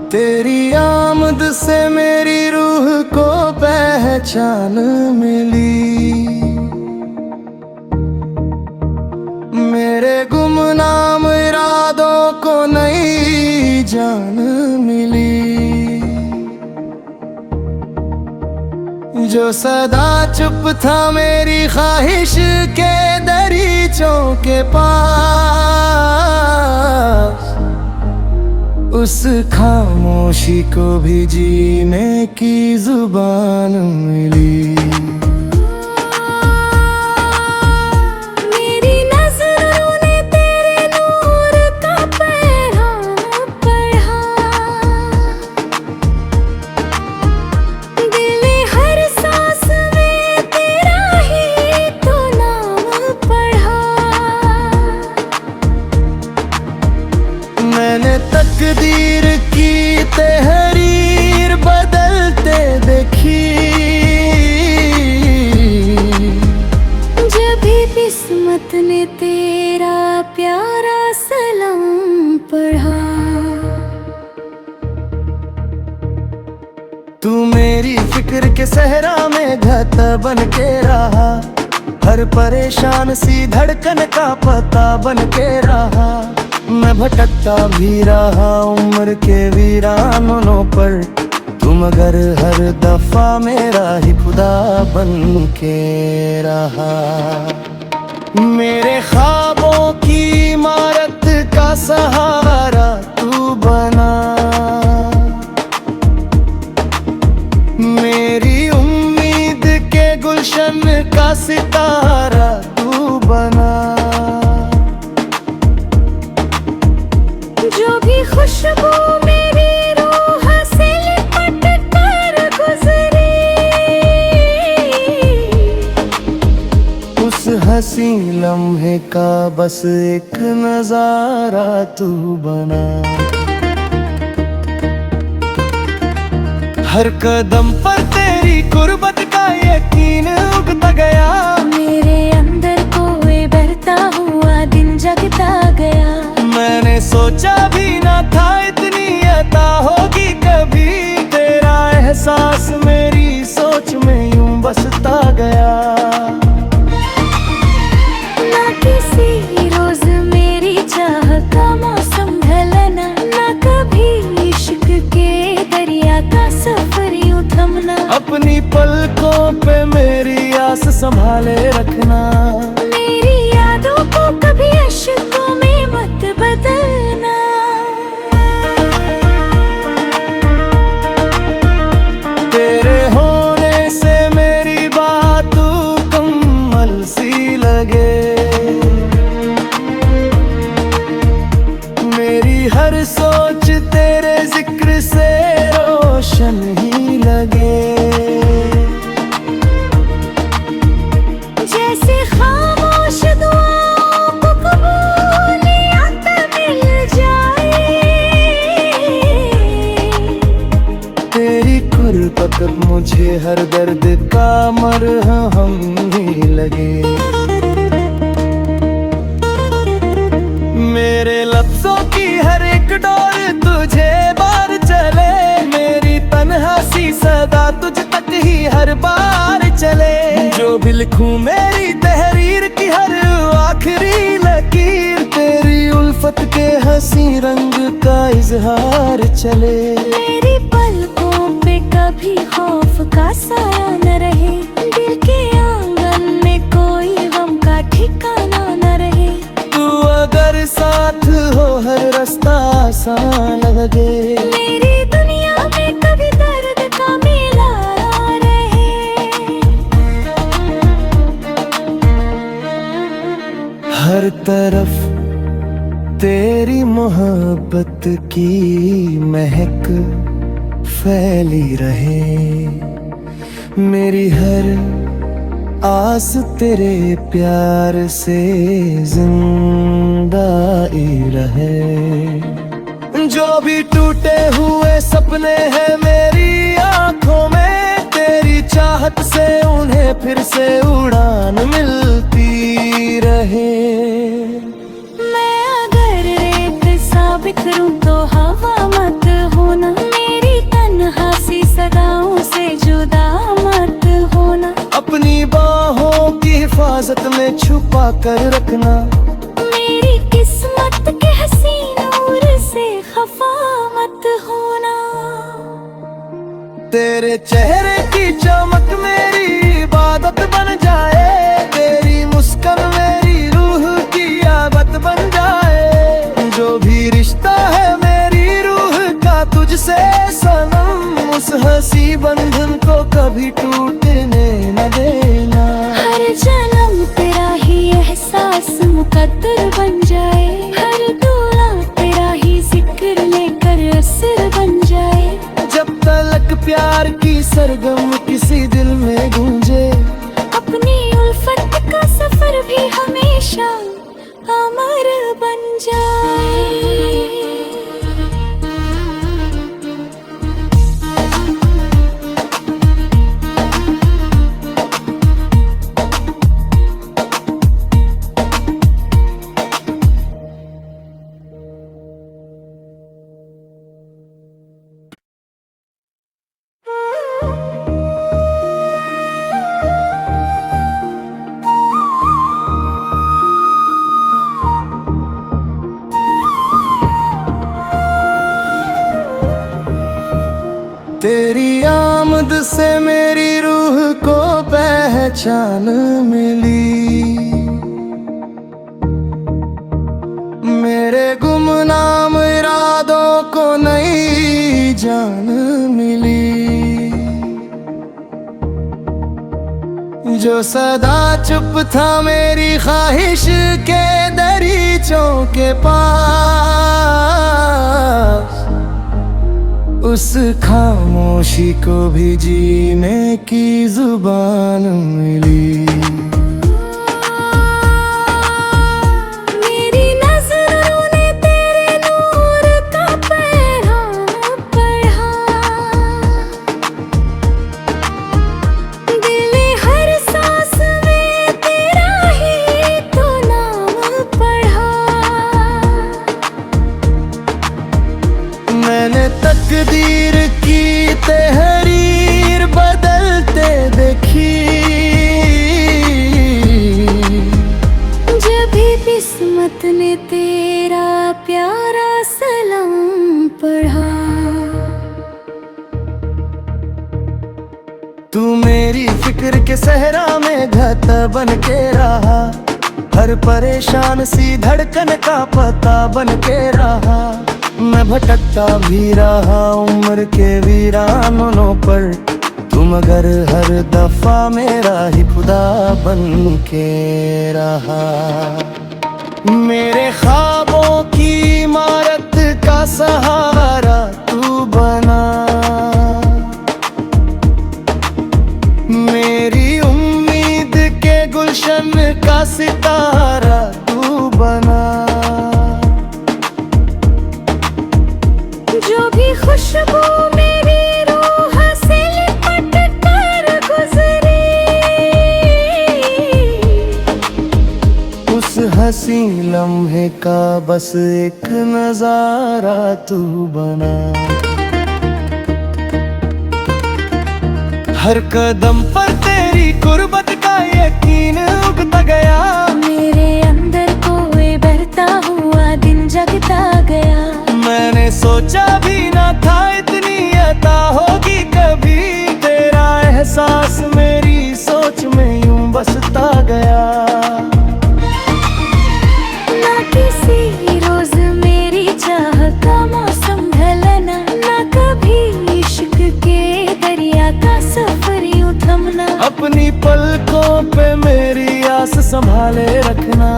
तेरी आमद से मेरी रूह को पहचान मिली, मेरे गुमनाम इरादों को नई जान मिली। जो सदा चुप था मेरी ख्वाहिश के दरीचों के पास, उस खामोशी को भी जीने की जुबान मिली। मेरी नज़रों ने तेरे नूर का पैगाम पढ़ा, दिल में हर सांस में तेरा ही तो नाम पढ़ा। मैंने तकदीर की तहरीर बदलते देखी, जब भी किस्मत ने तेरा प्यारा सलाम पढ़ा। तू मेरी फिक्र के सहरा में घटा बन के रहा, हर परेशान सी धड़कन का पता बन के रहा। मैं भटकता भी रहा उम्र के वीरानों पर, तू मगर हर दफा मेरा ही खुदा बन के रहा। मेरे ख्वाबों की इमारत का सहारा तू बना, मेरी उम्मीद के गुलशन का सितारा तू बना। जो भी खुशबू मेरी रूह से लिपट कर गुजरी, उस हंसी लम्हे का बस एक नजारा तू बना। हर कदम पर तेरी कुर्बत का यकीन उगता गया, मेरे अंदर कोई बहता हुआ दिन जगता गया। मैंने सोचा भी ना था इतनी अता होगी कभी, तेरा एहसास मेरी सोच में यूं बसता गया। ना किसी रोज मेरी चाह का मौसम ढलना, ना कभी इश्क के दरिया का सफर यूं थमना। अपनी पलकों पे मेरी आस संभाले रखना, मेरी यादों को कभी अश्कों में मत बदलना। तेरे होने से मेरी बात मुकम्मल सी लगे, मेरी हर सोच तेरे जिक्र से रोशन ही लगे। जैसे खामोश दुआओं को कबूलियत मिल जाए, तेरी कुर्बत मुझे हर दर्द का मरहम ही लगे। मेरे लफ्जों की हर एक डोर तुझे बार चले, मेरी तन्हा सी सदा तुझ तक ही हर बार चले। जो भी लिखूं मेरी तहरीर की हर आखिरी लकीर, तेरी उल्फत के हंसी रंग का इजहार चले। मेरी पलकों पे कभी खौफ का साया न रहे, दिल के आंगन में कोई गम का ठिकाना न रहे। तू अगर साथ हो हर रास्ता आसान लगे, मेरी दुनिया में कभी दर्द का मेला ना रहे। हर तरफ तेरी मोहब्बत की महक फैली रहे, मेरी हर आस तेरे प्यार से जिंदा ही रहे। जो भी टूटे हुए सपने हैं मेरी आंखों में, तेरी चाहत से उन्हें फिर से उड़ान मिलती रहे। मैं अगर रेत सा बिखरूं तो हवा मत होना, तन्हा सी सदाओं से जुदा मत होना। अपनी बाहों की हिफाजत में छुपा कर रखना। मेरी किस्मत के हसीन नूर से खफा मत होना। तेरे चेहरे की चमक मेरी इबादत बन जाए। तेरी मुस्कान मेरी रूह की आदत बन जाए। जो भी रिश्ता है मेरी रूह का तुझसे सनम, उस हंसी बंधन को कभी टूटने न देना। हर जन्म तेरा ही एहसास मुकद्दर बन जाए। हर दुआ तेरा ही जिक्र लेकर असर बन जाए। जब तलक प्यार की सरगम किसी दिल में गूंजे, अपनी उल्फत का सफर भी हमेशा अमर बन जाए। तेरी आमद से मेरी रूह को पहचान मिली। मेरे गुमनाम इरादों को नई जान मिली। जो सदा चुप था मेरी ख्वाहिश के दरीचों के पास, उस खामोशी को भी जीने की जुबान मिली। मेरी नज़रों ने तेरे नूर का पैगाम पढ़ा। दिल ने हर सांस में तेरा ही तो नाम पढ़ा। मैंने तकदीर की तहरीर बदलते देखी। जब भी किस्मत ने तेरा प्यारा सलाम पढ़ा। तू मेरी फिक्र के सहरा में घट बन के रहा। हर परेशान सी धड़कन का पता बन के रहा। मैं भटकता भी रहा उम्र के वीरानों पर, तुम मगर हर दफा मेरा ही खुदा बन के रहा। मेरे ख्वाबों की इमारत का सहारा तू बना। मेरी उम्मीद के गुलशन का सितारा तू बना। जो भी खुशबू मेरी रूह से लिपट कर गुजरी, उस हंसी लम्हे का बस एक नजारा तू बना। हर कदम पर तेरी कुर्बत का यकीन उगता गया। मेरे अंदर कोई बहता हुआ दिन जगता गया। मैंने सोचा भी ना था इतनी अता होगी कभी। तेरा एहसास मेरी सोच में यूं बसता गया। ना किसी रोज मेरी चाह का मौसम ढलना, ना कभी इश्क के दरिया का सफर यूं थमना। अपनी पलकों पे मेरी आस संभाले रखना।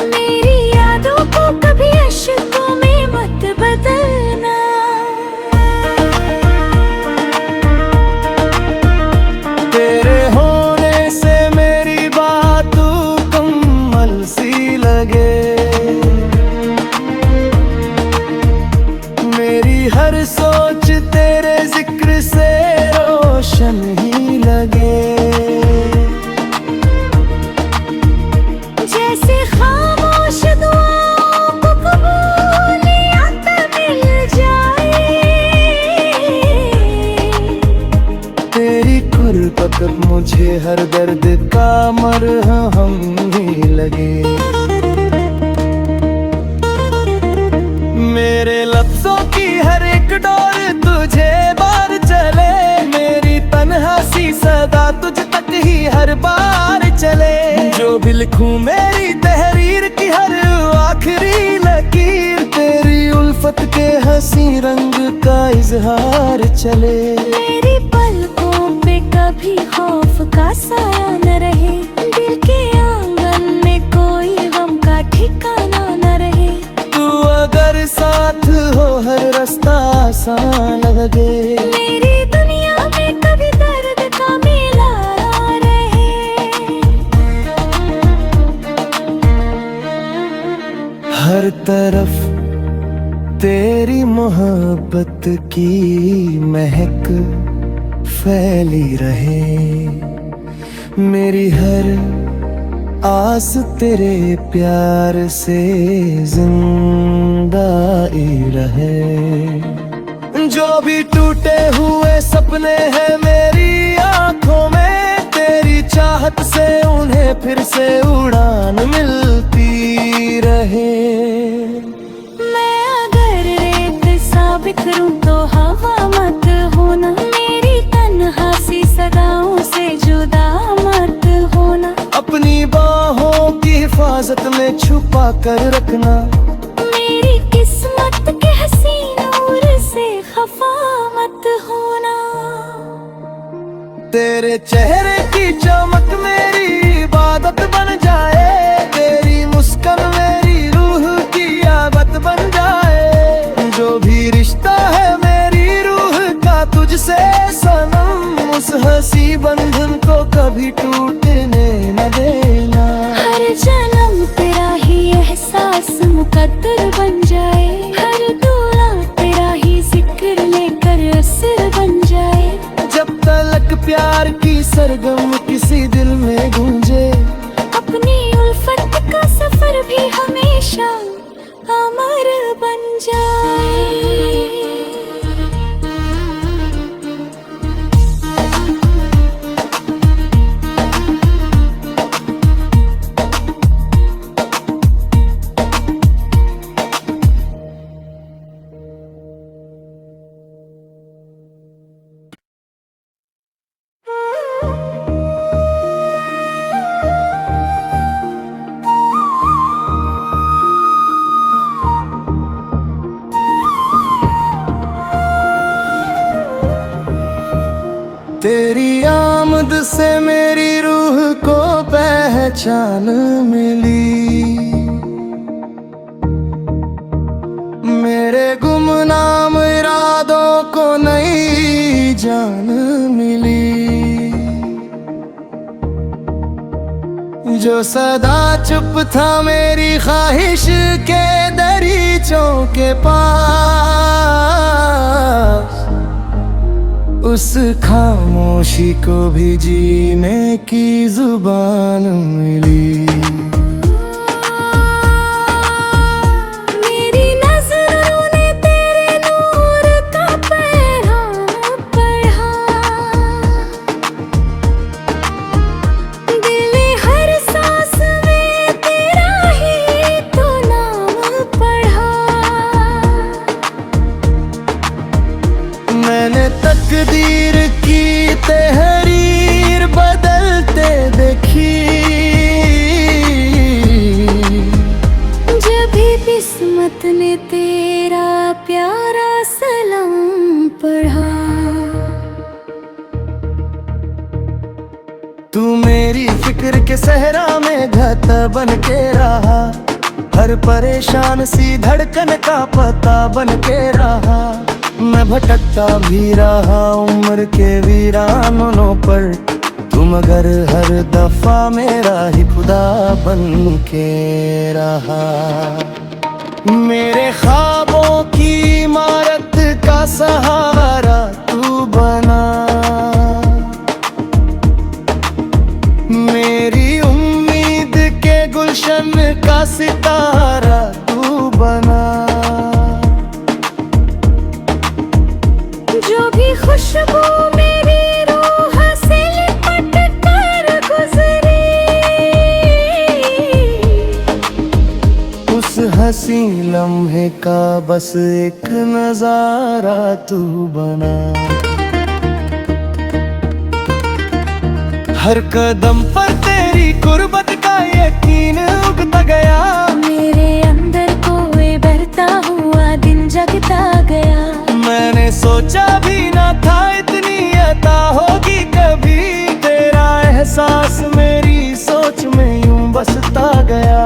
मेरी यादों को कभी अश्कों में मत बदलना। तेरे होने से मेरी बात मुकम्मल सी लगे। मेरी हर सोच तेरे जिक्र से रोशन ही लगे। जैसे खामोश दुआओं को कबूलियत मिल जाए। तुझे हर दर्द का मरहम ही लगे। मेरे लफ्जों की हर एक डोर तुझे बार चले, मेरी तन्हा सी सदा तुझ तक ही हर बार चले। जो भी लिखूं मेरी तहरीर की हर आखिरी लकीर, तेरी उल्फत के हंसी रंग का इजहार चले। मेरी पलकों पे कभी खौफ का साया न रहे, दिल के आंगन में कोई गम का ठिकाना न रहे। तू अगर साथ हो हर रास्ता आसान लगे, मेरी दुनिया में कभी दर्द का मेला ना रहे। हर तरफ तेरी मोहब्बत की महक फैली रहे। मेरी हर आस तेरे प्यार से जिंदा ही रहे। जो भी टूटे हुए सपने हैं मेरी आंखों में, तेरी चाहत से उन्हें फिर से उड़ान मिलती रहे। मैं अगर रेत सा बिखरूं तो हवा मत होना, मेरी तन्हा सी सदाओं से जुदा मत होना। अपनी बाहों की हिफाजत में छुपा कर रखना, मेरी किस्मत के हसीन नूर से खफा मत होना। तेरे चेहरे की चमक मेरी इबादत बन जाए, तेरी मुस्कान मेरी रूह की आदत बन जाए। जो भी रिश्ता है मेरी रूह का तुझसे सनम, उस हंसी बंधन को कभी टूटने न देना। हर जन्म तेरा ही एहसास मुकद्दर बन जाए, हर दुआ तेरा ही जिक्र लेकर असर बन जाए। जब तलक प्यार की सरगम किसी दिल में गूंजे, अपनी उल्फत का सफर भी हमेशा अमर बन जाए। तेरी आमद से मेरी रूह को पहचान मिली, मेरे गुमनाम इरादों को नई जान मिली। जो सदा चुप था मेरी ख्वाहिश के दरीचों के पास, उस खामोशी को भी जीने की जुबान मिली। मेरी नज़रों ने तेरे नूर का पैगाम पढ़ा, दिल हर सांस में तेरा ही तो नाम पढ़ा। मैंने तकदीर की तहरीर बदलते देखी, जब भी किस्मत ने तेरा प्यारा सलाम पढ़ा। तू मेरी फिक्र के सहरा में घत बन के रहा, हर परेशान सी धड़कन का पता बन के रहा। मैं भटकता भी रहा उम्र के वीरानों पर, तुम मगर हर दफा मेरा ही खुदा बन के रहा। मेरे ख्वाबों की इमारत का सहारा तू बना, मेरी उम्मीद के गुलशन का सितारा तू बना। जो भी खुशबू मेरी रूह से लिपट कर हसी लम्हे का बस एक नजारा तू बना। हर कदम पर तेरी गुर्बत का यकीन उगता गया। मेरे अंदर कोई बहता हुआ दिन जगता गया। मैंने सोचा भी ना था इतनी अता होगी कभी। तेरा एहसास मेरी सोच में यूं बसता गया।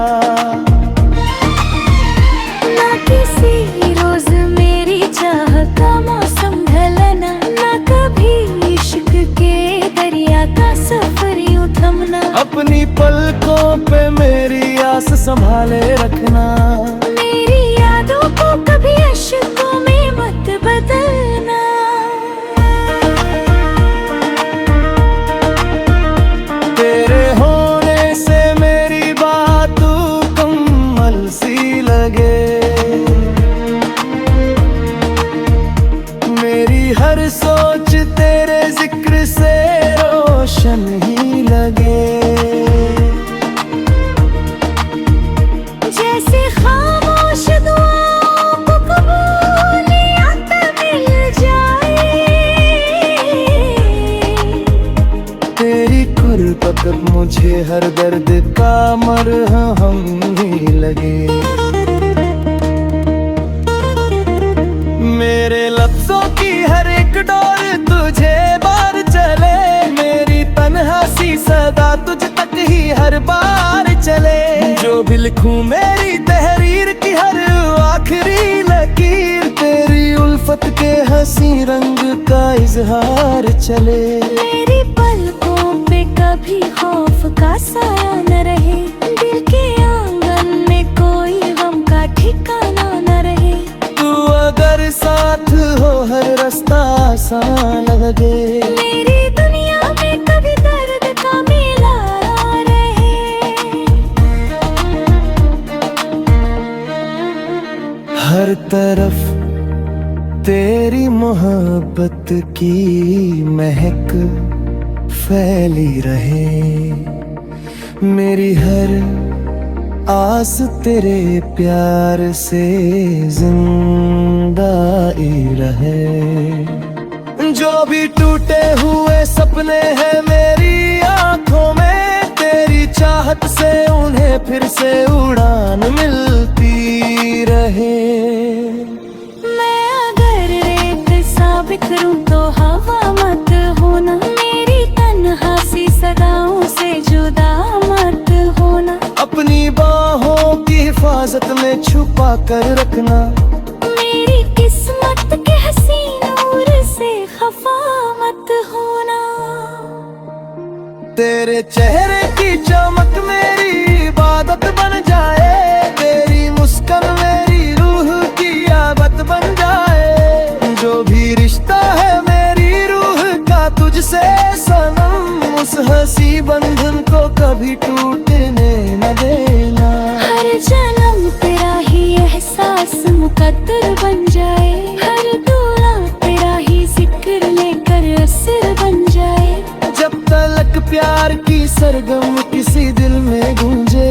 ना किसी रोज मेरी चाह का मौसम ढलना, ना कभी इश्क के दरिया का सफर यूं थमना। अपनी पलकों पे मेरी आस संभाले रखना। मेरी यादों को कभी अश्कों में मत बदलना। तेरे होने से मेरी बात मुकम्मल सी लगे। मेरी हर सोच तेरे जिक्र से रोशन ही लगे। जैसे खामोश दुआओं को कबूलियत मिल जाए। तेरी कुर्बत मुझे हर दर्द का मरहम ही लगे। मेरे लफ्जों की हर एक डोर तुझे बार चले। मेरी तन्हा सी सदा तुझ तक ही हर बार चले। जो भी लिखूं मेरी तहरीर की हर आखिरी लकीर तेरी उल्फत के हंसी रंग का इजहार चले। मेरी पलकों पे कभी खौफ का साया न रहे। दिल के आंगन में कोई गम का ठिकाना न रहे। तू अगर साथ हो हर रास्ता आसान लगे। मेरी दुनिया में कभी दर्द का मेला ना रहे। हर तरफ तेरी मोहब्बत की महक फैली रहे। मेरी हर आस तेरे प्यार से जिंदा ही रहे। जो भी टूटे हुए सपने हैं मेरी आंखों में, तेरी चाहत से उन्हें फिर से उड़ान मिलती रहे। मैं अगर रेत सा बिखरूं तो हवा मत होना। मेरी तन्हासी सदाओं से जुदा मत होना। अपनी बाहों की हिफाजत में छुपा कर रखना। मेरी किस्मत के हसीन नूर से खफा मत होना। तेरे चेहरे की चमक मेरी इबादत बन जाए। तेरी मुस्कान मेरी रूह की आदत बन जाए। जो भी रिश्ता है मेरी रूह का तुझसे सनम, उस हंसी बंधन को कभी टूटने न देना। हर जन्म तेरा ही एहसास मुकद्दर बन जाए। हर दुआ तेरा ही जिक्र लेकर असर बन जाए। जब तलक प्यार की सरगम किसी दिल में गूंजे।